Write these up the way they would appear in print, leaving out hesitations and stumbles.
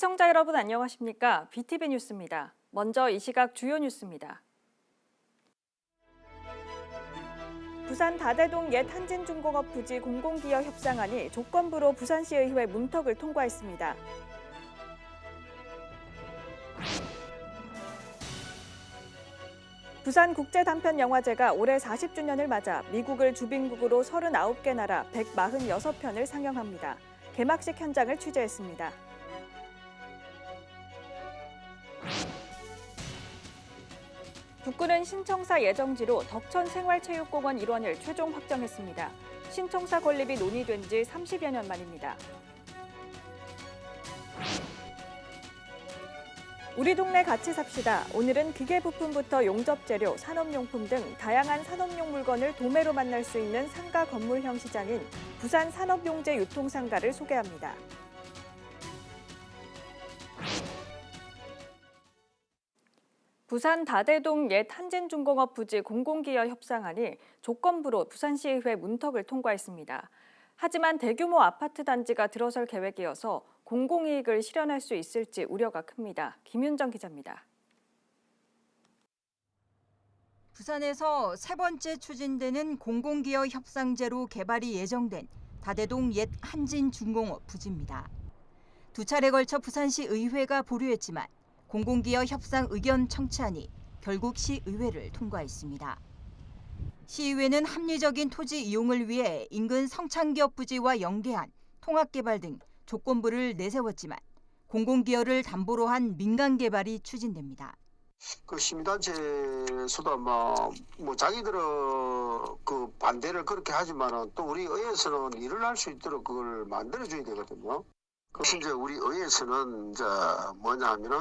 시청자 여러분 안녕하십니까? BTV 뉴스입니다. 먼저 이 시각 주요 뉴스입니다. 부산 다대동 옛 한진중공업 부지 공공기여 협상안이 조건부로 부산시의회 문턱을 통과했습니다. 부산국제단편영화제가 올해 40주년을 맞아 미국을 주빈국으로 39개 나라 146편을 상영합니다. 개막식 현장을 취재했습니다. 북구는 신청사 예정지로 덕천생활체육공원 일원을 최종 확정했습니다. 신청사 건립이 논의된 지 30여 년 만입니다. 우리 동네 같이 삽시다. 오늘은 기계부품부터 용접재료, 산업용품 등 다양한 산업용 물건을 도매로 만날 수 있는 상가 건물형 시장인 부산 산업용재 유통상가를 소개합니다. 부산 다대동 옛 한진중공업 부지 공공기여 협상안이 조건부로 부산시의회 문턱을 통과했습니다. 하지만 대규모 아파트 단지가 들어설 계획이어서 공공이익을 실현할 수 있을지 우려가 큽니다. 김윤정 기자입니다. 부산에서 세 번째 추진되는 공공기여 협상제로 개발이 예정된 다대동 옛 한진중공업 부지입니다. 두 차례 걸쳐 부산시 의회가 보류했지만 공공기여 협상 의견 청취안이 결국 시의회를 통과했습니다. 시의회는 합리적인 토지 이용을 위해 인근 성창기업 부지와 연계한 통합개발 등 조건부를 내세웠지만 공공기여를 담보로 한 민간개발이 추진됩니다. 그 시민단체에서도 뭐 자기들은 그 반대를 그렇게 하지만은 또 우리 의회에서는 일을 할 수 있도록 그걸 만들어줘야 되거든요. 그래서 이제 우리 의회에서는 이제 뭐냐 하면은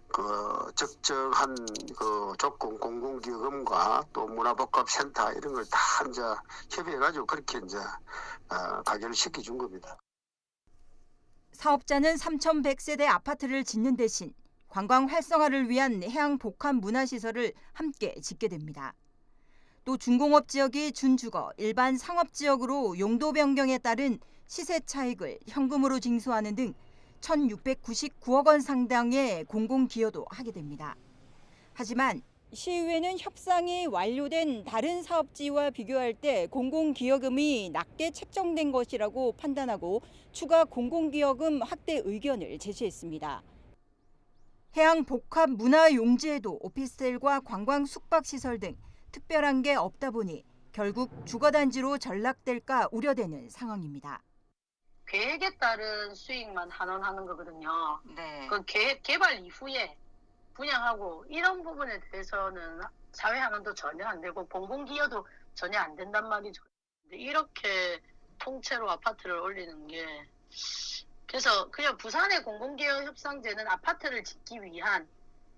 그 적정한 그 조건 공공기여금과 또 문화복합센터 이런 걸 다 이제 협의해가지고 그렇게 이제 가결을 시켜준 겁니다. 사업자는 3,100세대 아파트를 짓는 대신 관광 활성화를 위한 해양 복합 문화시설을 함께 짓게 됩니다. 또 중공업 지역이 준주거, 일반 상업 지역으로 용도 변경에 따른 시세 차익을 현금으로 징수하는 등 1,699억 원 상당의 공공기여도 하게 됩니다. 하지만 시의회는 협상이 완료된 다른 사업지와 비교할 때 공공기여금이 낮게 책정된 것이라고 판단하고 추가 공공기여금 확대 의견을 제시했습니다. 해양 복합 문화 용지에도 오피스텔과 관광 숙박시설 등 특별한 게 없다 보니 결국 주거단지로 전락될까 우려되는 상황입니다. 계획에 따른 수익만 환원하는 거거든요. 네. 그 개발 이후에 분양하고 이런 부분에 대해서는 사회 환원도 전혀 안 되고 공공기여도 전혀 안 된단 말이죠. 근데 이렇게 통째로 아파트를 올리는 게 그래서 그냥 부산의 공공기여 협상제는 아파트를 짓기 위한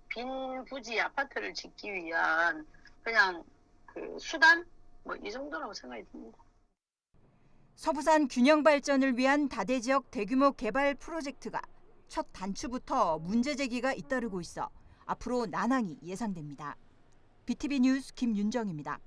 빈 부지 아파트를 짓기 위한 그냥 그 수단 뭐 이 정도라고 생각이 듭니다. 서부산 균형 발전을 위한 다대 지역 대규모 개발 프로젝트가 첫 단추부터 문제 제기가 잇따르고 있어 앞으로 난항이 예상됩니다. BTV 뉴스 김윤정입니다.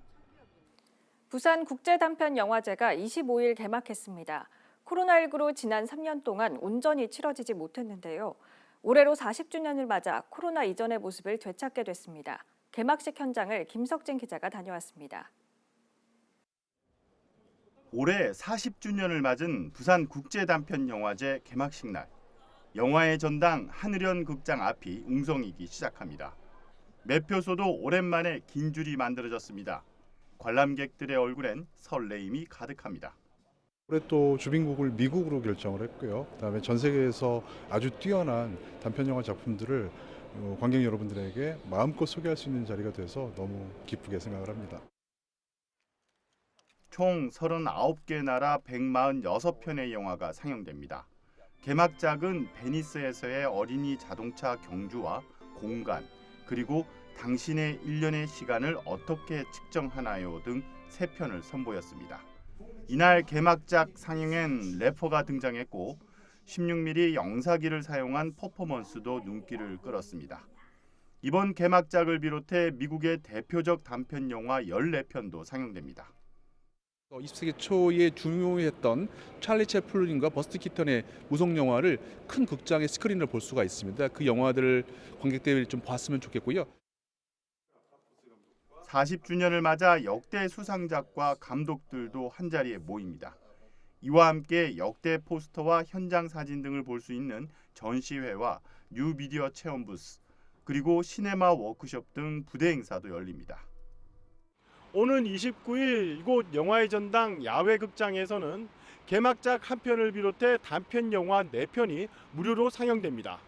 부산 국제단편영화제가 25일 개막했습니다. 코로나19로 지난 3년 동안 온전히 치러지지 못했는데요. 올해로 40주년을 맞아 코로나 이전의 모습을 되찾게 됐습니다. 개막식 현장을 김석진 기자가 다녀왔습니다. 올해 40주년을 맞은 부산 국제단편영화제 개막식 날. 영화의 전당 하늘연 극장 앞이 웅성이기 시작합니다. 매표소도 오랜만에 긴 줄이 만들어졌습니다. 관람객들의 얼굴엔 설레임이 가득합니다. 올해 또 주빈국을 미국으로 결정을 했고요. 그다음에 전 세계에서 아주 뛰어난 단편영화 작품들을 관객 여러분들에게 마음껏 소개할 수 있는 자리가 돼서 너무 기쁘게 생각을 합니다. 총 39개 나라 146편의 영화가 상영됩니다. 개막작은 베니스에서의 어린이 자동차 경주와 공간, 그리고 당신의 1년의 시간을 어떻게 측정하나요 등 3편을 선보였습니다. 이날 개막작 상영엔 래퍼가 등장했고 16mm 영사기를 사용한 퍼포먼스도 눈길을 끌었습니다. 이번 개막작을 비롯해 미국의 대표적 단편 영화 14편도 상영됩니다. 20세기 초에 중요했던 찰리 채플린과 버스트 키턴의 무성 영화를 큰 극장의 스크린으로 볼 수가 있습니다. 그 영화들을 관객들이 좀 봤으면 좋겠고요. 40주년을 맞아 역대 수상작과 감독들도 한자리에 모입니다. 이와 함께 역대 포스터와 현장 사진 등을 볼 수 있는 전시회와 뉴미디어 체험 부스, 그리고 시네마 워크숍 등 부대 행사도 열립니다. 오는 29일 이곳 영화의 전당 야외극장에서는 개막작 한 편을 비롯해 단편 영화 4편이 무료로 상영됩니다.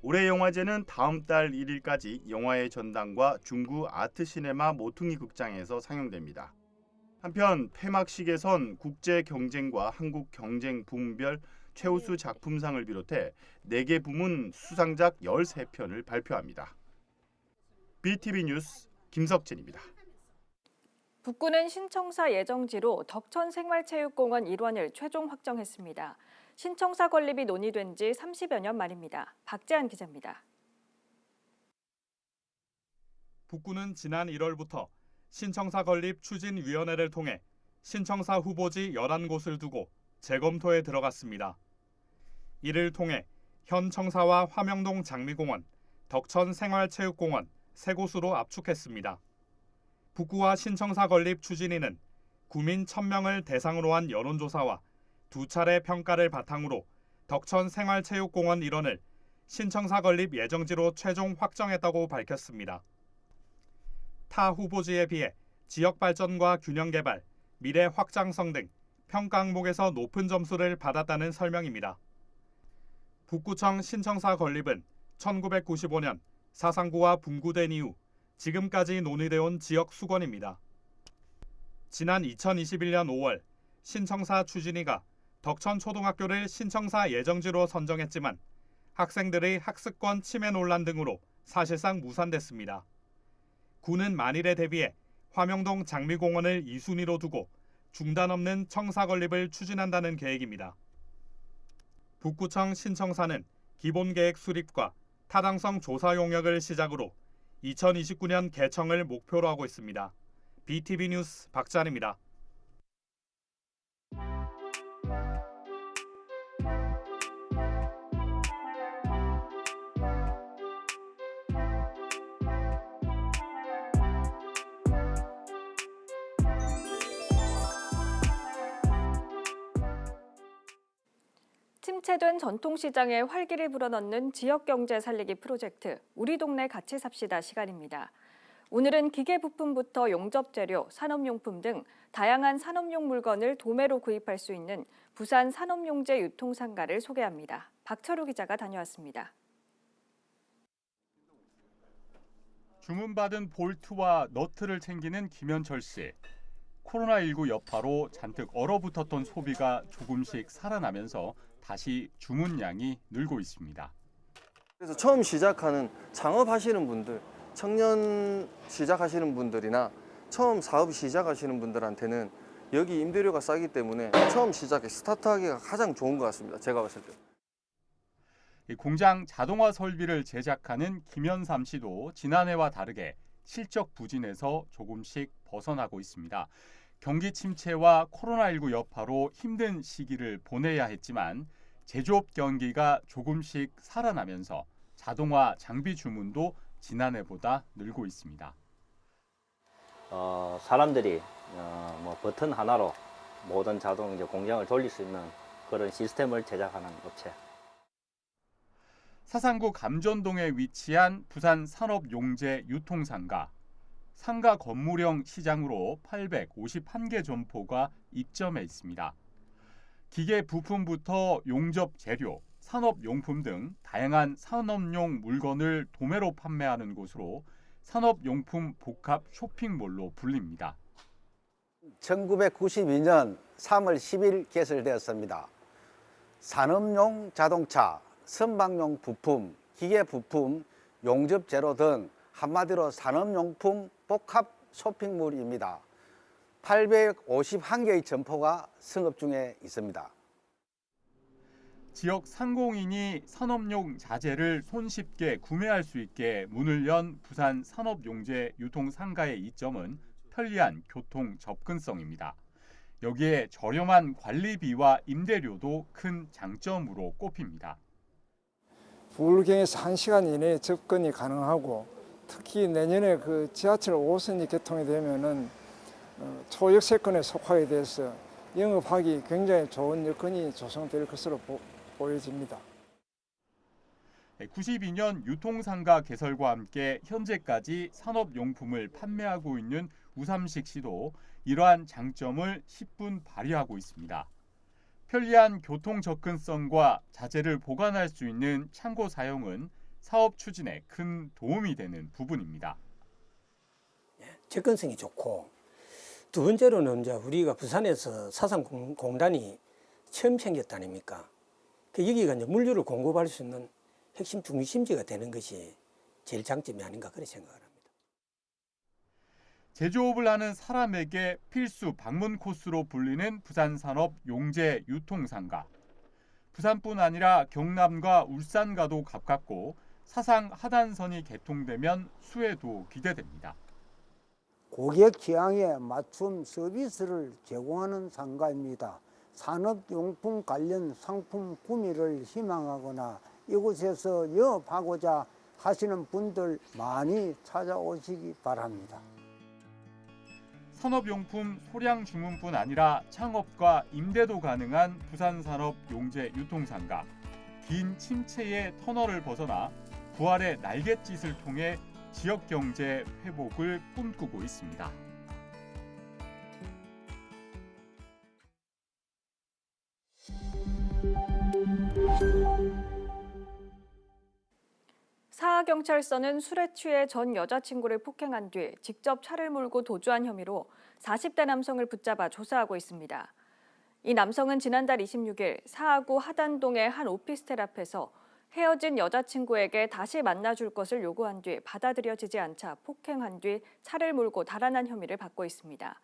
올해 영화제는 다음 달 1일까지 영화의 전당과 중구 아트시네마 모퉁이 극장에서 상영됩니다. 한편 폐막식에선 국제 경쟁과 한국 경쟁 부문별 최우수 작품상을 비롯해 4개 부문 수상작 13편을 발표합니다. BTV 뉴스 김석진입니다. 북구는 신청사 예정지로 덕천생활체육공원 일원을 최종 확정했습니다. 신청사 건립이 논의된 지 30여 년 만입니다. 박재한 기자입니다. 북구는 지난 1월부터 신청사 건립 추진위원회를 통해 신청사 후보지 11곳을 두고 재검토에 들어갔습니다. 이를 통해 현 청사와 화명동 장미공원, 덕천생활체육공원 3곳으로 압축했습니다. 북구와 신청사 건립 추진위는 구민 1,000명을 대상으로 한 여론조사와 2차례 평가를 바탕으로 덕천생활체육공원 일원을 신청사 건립 예정지로 최종 확정했다고 밝혔습니다. 타 후보지에 비해 지역 발전과 균형 개발, 미래 확장성 등 평가 항목에서 높은 점수를 받았다는 설명입니다. 북구청 신청사 건립은 1995년 사상구가 분구된 이후 지금까지 논의돼 온 지역 수건입니다. 지난 2021년 5월 신청사 추진위가 덕천초등학교를 신청사 예정지로 선정했지만 학생들의 학습권 침해 논란 등으로 사실상 무산됐습니다. 구는 만일에 대비해 화명동 장미공원을 2순위로 두고 중단 없는 청사 건립을 추진한다는 계획입니다. 북구청 신청사는 기본계획 수립과 타당성 조사 용역을 시작으로 2029년 개청을 목표로 하고 있습니다. BTV 뉴스 박찬입니다. 침체된 전통시장에 활기를 불어넣는 지역경제 살리기 프로젝트 우리 동네 같이 삽시다 시간입니다. 오늘은 기계부품부터 용접재료, 산업용품 등 다양한 산업용 물건을 도매로 구입할 수 있는 부산 산업용재 유통상가를 소개합니다. 박철우 기자가 다녀왔습니다. 주문받은 볼트와 너트를 챙기는 김현철 씨. 코로나19 여파로 잔뜩 얼어붙었던 소비가 조금씩 살아나면서 다시 주문량이 늘고 있습니다. 그래서 처음 시작하는 창업하시는 분들, 청년 시작하시는 분들이나 처음 사업 시작하시는 분들한테는 여기 임대료가 싸기 때문에 처음 시작에 스타트하기가 가장 좋은 것 같습니다. 제가 봤을 때. 공장 자동화 설비를 제작하는 김현삼 씨도 지난해와 다르게 실적 부진에서 조금씩 벗어나고 있습니다. 경기 침체와 코로나19 여파로 힘든 시기를 보내야 했지만 제조업 경기가 조금씩 살아나면서 자동화 장비 주문도 지난해보다 늘고 있습니다. 사람들이 버튼 하나로 모든 자동 공장을 돌릴 수 있는 그런 시스템을 제작하는 업체. 사상구 감전동에 위치한 부산 산업용재 유통상가. 상가 건물형 시장으로 851개 점포가 입점해 있습니다. 기계 부품부터 용접 재료, 산업용품 등 다양한 산업용 물건을 도매로 판매하는 곳으로 산업용품 복합 쇼핑몰로 불립니다. 1992년 3월 10일 개설되었습니다. 산업용 자동차, 선박용 부품, 기계 부품, 용접 재료 등 한마디로 산업용품 복합 쇼핑몰입니다. 851개의 점포가 성업 중에 있습니다. 지역 상공인이 산업용 자재를 손쉽게 구매할 수 있게 문을 연 부산 산업용재 유통상가의 이점은 편리한 교통 접근성입니다. 여기에 저렴한 관리비와 임대료도 큰 장점으로 꼽힙니다. 부울경에서 1시간 이내에 접근이 가능하고 특히 내년에 그 지하철 5호선이 개통이 되면은 초역세권에 속하게 돼서 영업하기 굉장히 좋은 여건이 조성될 것으로 보여집니다. 92년 유통상가 개설과 함께 현재까지 산업용품을 판매하고 있는 우삼식시도 이러한 장점을 10분 발휘하고 있습니다. 편리한 교통 접근성과 자재를 보관할 수 있는 창고 사용은 사업 추진에 큰 도움이 되는 부분입니다. 접근성이 좋고 두 번째로는 이제 우리가 부산에서 사상공단이 처음 생겼다 아닙니까? 여기가 이제 물류를 공급할 수 있는 핵심 중심지가 되는 것이 제일 장점이 아닌가 그렇게 생각을 합니다. 제조업을 하는 사람에게 필수 방문 코스로 불리는 부산산업 용재 유통상가. 부산뿐 아니라 경남과 울산과도 가깝고 사상 하단선이 개통되면 수혜도 기대됩니다. 고객 취향에 맞춤 서비스를 제공하는 상가입니다. 산업용품 관련 상품 구매를 희망하거나 이곳에서 영업하고자 하시는 분들 많이 찾아오시기 바랍니다. 산업용품 소량 주문뿐 아니라 창업과 임대도 가능한 부산산업 용재 유통상가. 긴 침체의 터널을 벗어나 부활의 날갯짓을 통해 지역 경제 회복을 꿈꾸고 있습니다. 사하경찰서는 술에 취해 전 여자친구를 폭행한 뒤 직접 차를 몰고 도주한 혐의로 40대 남성을 붙잡아 조사하고 있습니다. 이 남성은 지난달 26일 사하구 하단동의 한 오피스텔 앞에서 헤어진 여자친구에게 다시 만나줄 것을 요구한 뒤 받아들여지지 않자 폭행한 뒤 차를 몰고 달아난 혐의를 받고 있습니다.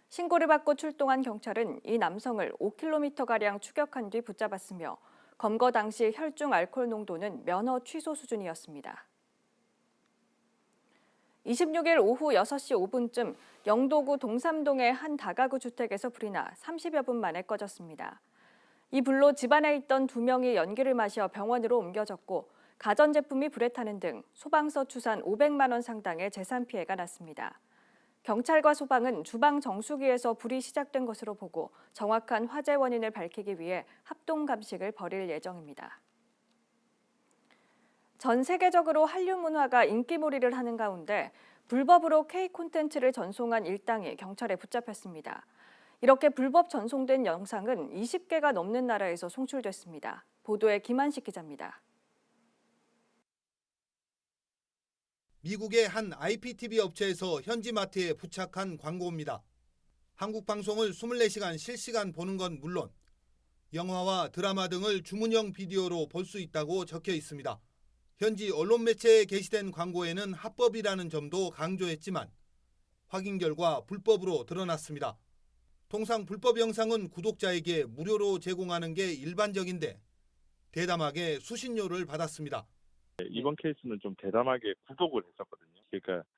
신고를 받고 출동한 경찰은 이 남성을 5km가량 추격한 뒤 붙잡았으며 검거 당시 혈중 알코올 농도는 면허 취소 수준이었습니다. 26일 오후 6시 5분쯤 영도구 동삼동의 한 다가구 주택에서 불이 나 30여 분 만에 꺼졌습니다. 이 불로 집안에 있던 2명이 연기를 마셔 병원으로 옮겨졌고 가전제품이 불에 타는 등 소방서 추산 500만 원 상당의 재산 피해가 났습니다. 경찰과 소방은 주방 정수기에서 불이 시작된 것으로 보고 정확한 화재 원인을 밝히기 위해 합동 감식을 벌일 예정입니다. 전 세계적으로 한류 문화가 인기몰이를 하는 가운데 불법으로 K 콘텐츠를 전송한 일당이 경찰에 붙잡혔습니다. 이렇게 불법 전송된 영상은 20개가 넘는 나라에서 송출됐습니다. 보도에 김한식 기자입니다. 미국의 한 IPTV 업체에서 현지 마트에 부착한 광고입니다. 한국 방송을 24시간 실시간 보는 건 물론 영화와 드라마 등을 주문형 비디오로 볼 수 있다고 적혀 있습니다. 현지 언론 매체에 게시된 광고에는 합법이라는 점도 강조했지만 확인 결과 불법으로 드러났습니다. 통상 불법 영상은 구독자에게 무료로 제공하는 게 일반적인데 대담하게 수신료를 받았습니다. 이번 케이스는 좀 대담하게 구독을 했었거든요. 그러니까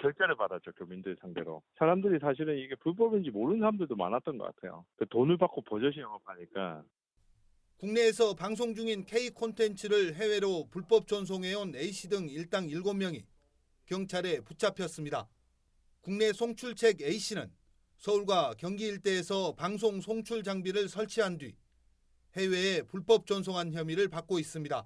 결제를 받았죠, 교민들 상대로. 사람들이 사실은 이게 불법인지 모르는 사람들도 많았던 것 같아요. 돈을 받고 버젓이 영업하니까. 국내에서 방송 중인 K 콘텐츠를 해외로 불법 전송해온 A씨 등 일당 7명이 경찰에 붙잡혔습니다. 국내 송출책 A씨는 서울과 경기 일대에서 방송 송출 장비를 설치한 뒤 해외에 불법 전송한 혐의를 받고 있습니다.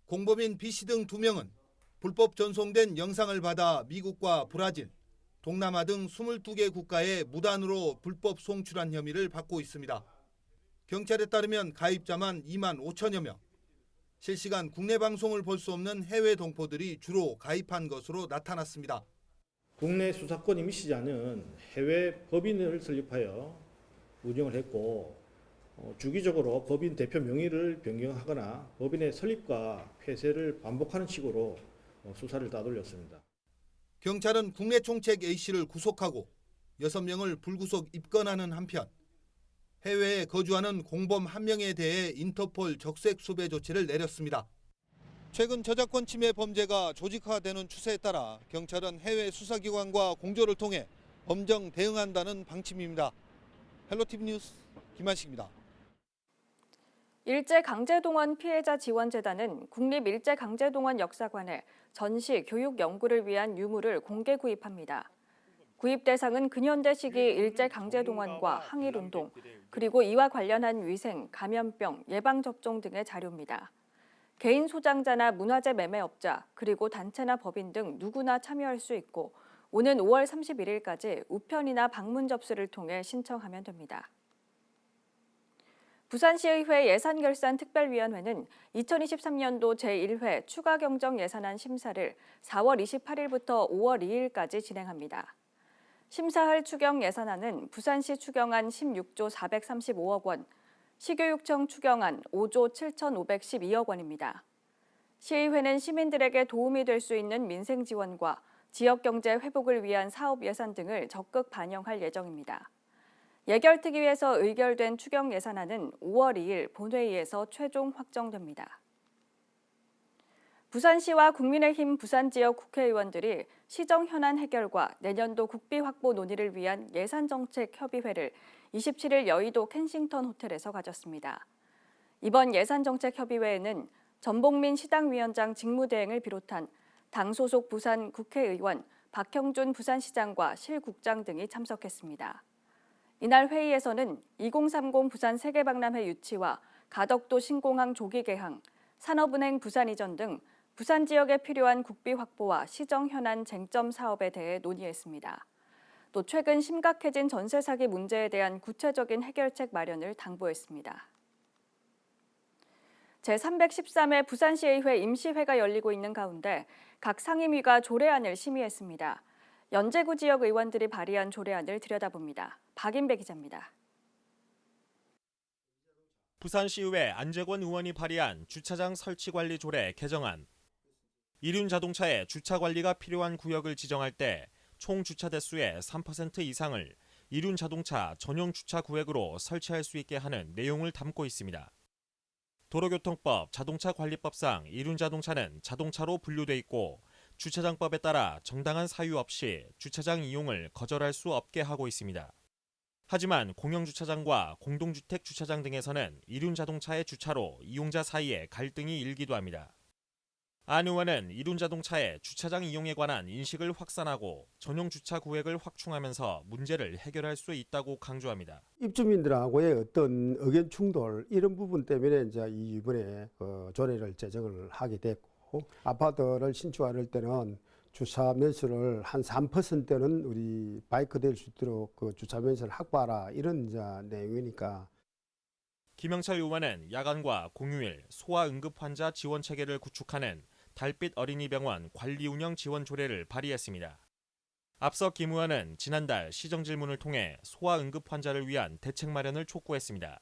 공범인 B씨 등 2명은 불법 전송된 영상을 받아 미국과 브라질, 동남아 등 22개 국가에 무단으로 불법 송출한 혐의를 받고 있습니다. 경찰에 따르면 가입자만 2만 5천여 명, 실시간 국내 방송을 볼 수 없는 해외 동포들이 주로 가입한 것으로 나타났습니다. 국내 수사권 임시자는 해외 법인을 설립하여 운영을 했고 주기적으로 법인 대표 명의를 변경하거나 법인의 설립과 폐쇄를 반복하는 식으로 수사를 따돌렸습니다. 경찰은 국내 총책 A씨를 구속하고 6명을 불구속 입건하는 한편 해외에 거주하는 공범 1명에 대해 인터폴 적색 수배 조치를 내렸습니다. 최근 저작권 침해 범죄가 조직화되는 추세에 따라 경찰은 해외 수사기관과 공조를 통해 엄정 대응한다는 방침입니다. 헬로티비 뉴스 김한식입니다. 일제강제동원 피해자 지원재단은 국립일제강제동원 역사관에 전시, 교육 연구를 위한 유물을 공개 구입합니다. 구입 대상은 근현대 시기 일제강제동원과 항일운동, 그리고 이와 관련한 위생, 감염병, 예방접종 등의 자료입니다. 개인 소장자나 문화재 매매업자, 그리고 단체나 법인 등 누구나 참여할 수 있고 오는 5월 31일까지 우편이나 방문 접수를 통해 신청하면 됩니다. 부산시의회 예산결산특별위원회는 2023년도 제1회 추가경정 예산안 심사를 4월 28일부터 5월 2일까지 진행합니다. 심사할 추경 예산안은 부산시 추경안 16조 435억 원, 시교육청 추경안 5조 7,512억 원입니다. 시의회는 시민들에게 도움이 될 수 있는 민생 지원과 지역경제 회복을 위한 사업 예산 등을 적극 반영할 예정입니다. 예결특위에서 의결된 추경 예산안은 5월 2일 본회의에서 최종 확정됩니다. 부산시와 국민의힘 부산지역 국회의원들이 시정 현안 해결과 내년도 국비 확보 논의를 위한 예산정책협의회를 27일 여의도 켄싱턴 호텔에서 가졌습니다. 이번 예산정책협의회에는 전복민 시당위원장 직무대행을 비롯한 당 소속 부산 국회의원 박형준 부산시장과 실국장 등이 참석했습니다. 이날 회의에서는 2030 부산 세계박람회 유치와 가덕도 신공항 조기 개항, 산업은행 부산 이전 등 부산 지역에 필요한 국비 확보와 시정 현안 쟁점 사업에 대해 논의했습니다. 또 최근 심각해진 전세 사기 문제에 대한 구체적인 해결책 마련을 당부했습니다. 제313회 부산시의회 임시회가 열리고 있는 가운데 각 상임위가 조례안을 심의했습니다. 연제구 지역 의원들이 발의한 조례안을 들여다봅니다. 박인배 기자입니다. 부산시의회 안재권 의원이 발의한 주차장 설치 관리 조례 개정안. 이륜 자동차에 주차 관리가 필요한 구역을 지정할 때 총 주차 대수의 3% 이상을 이륜 자동차 전용 주차 구역으로 설치할 수 있게 하는 내용을 담고 있습니다. 도로교통법 자동차관리법상 이륜 자동차는 자동차로 분류돼 있고 주차장법에 따라 정당한 사유 없이 주차장 이용을 거절할 수 없게 하고 있습니다. 하지만 공영주차장과 공동주택 주차장 등에서는 이륜 자동차의 주차로 이용자 사이에 갈등이 일기도 합니다. 안 의원은 이륜 자동차의 주차장 이용에 관한 인식을 확산하고 전용 주차 구역을 확충하면서 문제를 해결할 수 있다고 강조합니다. 입주민들하고의 어떤 의견 충돌 이런 부분 때문에 이제 이번에 조례를 제정을 하게 됐고 아파트를 신축할 때는 주차 면수를 한 3%는 우리 바이크 될 수 있도록 그 주차 면수를 확보하라 이런 이제 내용이니까. 김영철 의원은 야간과 공휴일 소아 응급 환자 지원 체계를 구축하는 달빛 어린이병원 관리 운영 지원 조례를 발의했습니다. 앞서 김 의원은 지난달 시정 질문을 통해 소아 응급 환자를 위한 대책 마련을 촉구했습니다.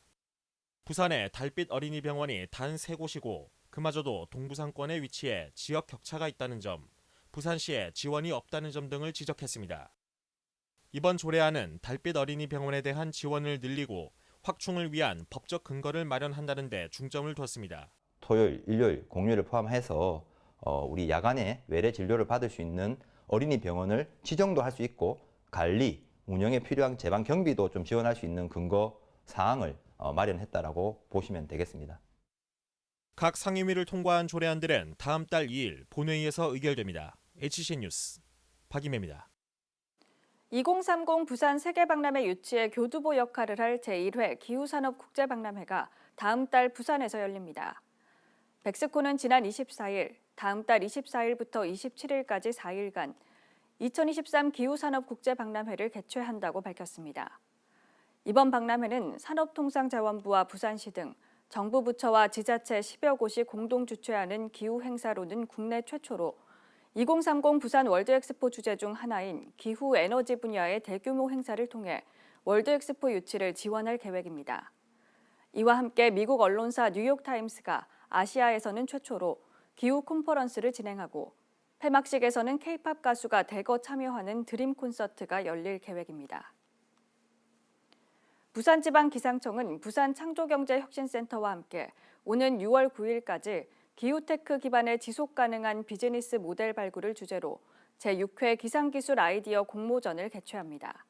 부산의 달빛 어린이병원이 단 3곳이고 그마저도 동부상권에 위치해 지역 격차가 있다는 점, 부산시에 지원이 없다는 점 등을 지적했습니다. 이번 조례안은 달빛 어린이병원에 대한 지원을 늘리고 확충을 위한 법적 근거를 마련한다는 데 중점을 뒀습니다. 토요일, 일요일, 공휴일을 포함해서 우리 야간에 외래 진료를 받을 수 있는 어린이 병원을 지정도 할 수 있고 관리, 운영에 필요한 제방 경비도 좀 지원할 수 있는 근거 사항을 마련했다라고 보시면 되겠습니다. 각 상임위를 통과한 조례안들은 다음 달 2일 본회의에서 의결됩니다. HC 뉴스 박임혜입니다. 2030 부산 세계박람회 유치의 교두보 역할을 할 제1회 기후산업 국제박람회가 다음 달 부산에서 열립니다. 백스코는 지난 24일, 다음 달 24일부터 27일까지 4일간 2023 기후산업 국제박람회를 개최한다고 밝혔습니다. 이번 박람회는 산업통상자원부와 부산시 등 정부 부처와 지자체 10여 곳이 공동 주최하는 기후 행사로는 국내 최초로 2030 부산 월드엑스포 주제 중 하나인 기후 에너지 분야의 대규모 행사를 통해 월드엑스포 유치를 지원할 계획입니다. 이와 함께 미국 언론사 뉴욕타임스가 아시아에서는 최초로 기후 컨퍼런스를 진행하고 폐막식에서는 K-팝 가수가 대거 참여하는 드림 콘서트가 열릴 계획입니다. 부산지방기상청은 부산창조경제혁신센터와 함께 오는 6월 9일까지 기후테크 기반의 지속가능한 비즈니스 모델 발굴을 주제로 제6회 기상기술 아이디어 공모전을 개최합니다.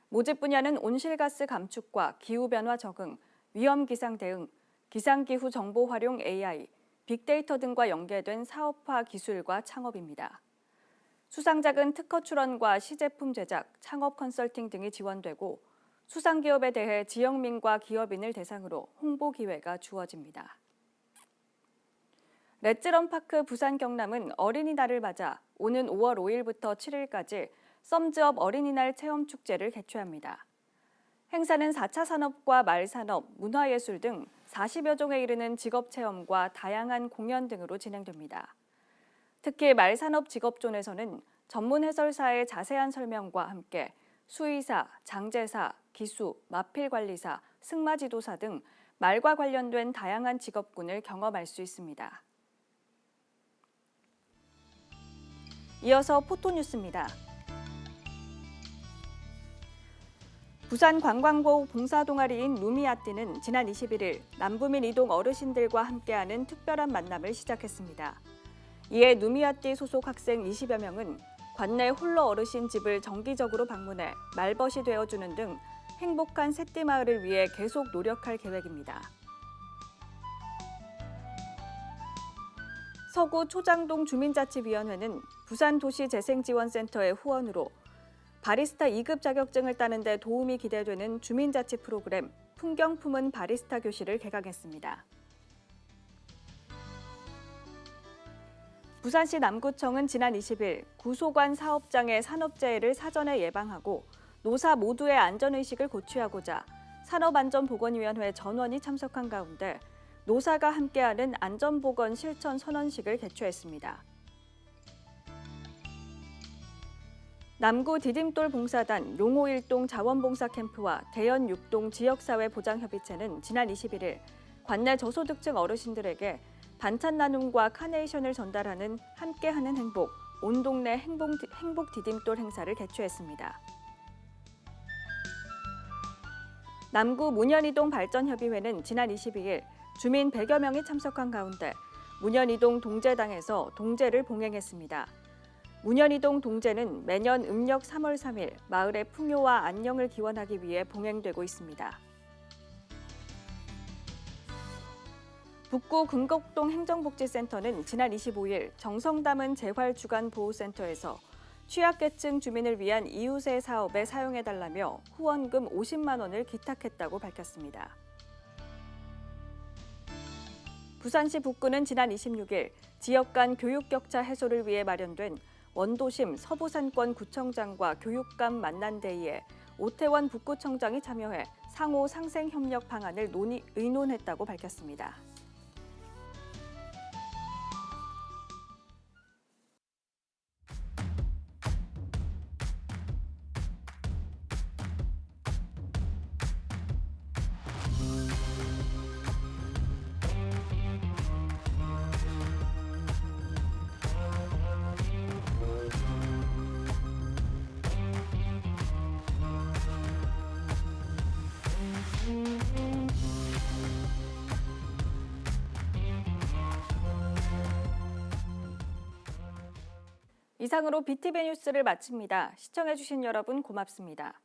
모집 분야는 온실가스 감축과 기후변화 적응, 위험기상 대응, 기상기후 정보 활용 AI, 빅데이터 등과 연계된 사업화 기술과 창업입니다. 수상작은 특허 출원과 시제품 제작, 창업 컨설팅 등이 지원되고 수상 기업에 대해 지역민과 기업인을 대상으로 홍보 기회가 주어집니다. 렛츠런파크 부산 경남은 어린이날을 맞아 오는 5월 5일부터 7일까지 썸즈업 어린이날 체험축제를 개최합니다. 행사는 4차 산업과 말산업, 문화예술 등 40여 종에 이르는 직업체험과 다양한 공연 등으로 진행됩니다. 특히 말산업 직업존에서는 전문 해설사의 자세한 설명과 함께 수의사, 장제사, 기수, 마필관리사, 승마지도사 등 말과 관련된 다양한 직업군을 경험할 수 있습니다. 이어서 포토뉴스입니다. 부산 관광부 봉사동아리인 루미아띠는 지난 21일 남부민 이동 어르신들과 함께하는 특별한 만남을 시작했습니다. 이에 루미아띠 소속 학생 20여 명은 관내 홀로 어르신 집을 정기적으로 방문해 말벗이 되어주는 등 행복한 새띠 마을을 위해 계속 노력할 계획입니다. 서구 초장동 주민자치위원회는 부산도시재생지원센터의 후원으로 바리스타 2급 자격증을 따는 데 도움이 기대되는 주민자치 프로그램 풍경 품은 바리스타 교실을 개강했습니다. 부산시 남구청은 지난 20일 구소관 사업장의 산업재해를 사전에 예방하고 노사 모두의 안전의식을 고취하고자 산업안전보건위원회 전원이 참석한 가운데 노사가 함께하는 안전보건 실천 선언식을 개최했습니다. 남구 디딤돌 봉사단 용호1동 자원봉사 캠프와 대연 6동 지역사회 보장협의체는 지난 21일 관내 저소득층 어르신들에게 반찬 나눔과 카네이션을 전달하는 함께하는 행복, 온 동네 행복 디딤돌 행사를 개최했습니다. 남구 문현이동 발전협의회는 지난 22일 주민 100여 명이 참석한 가운데 문현이동 동제당에서 동제를 봉행했습니다. 문현이동 동제는 매년 음력 3월 3일 마을의 풍요와 안녕을 기원하기 위해 봉행되고 있습니다. 북구 금곡동 행정복지센터는 지난 25일 정성 담은 재활주간보호센터에서 취약계층 주민을 위한 이웃의 사업에 사용해달라며 후원금 50만 원을 기탁했다고 밝혔습니다. 부산시 북구는 지난 26일 지역 간 교육 격차 해소를 위해 마련된 원도심 서부산권 구청장과 교육감 만난대회에 오태원 북구청장이 참여해 상호 상생 협력 방안을 의논했다고 밝혔습니다. 이상으로 BTV 뉴스를 마칩니다. 시청해주신 여러분 고맙습니다.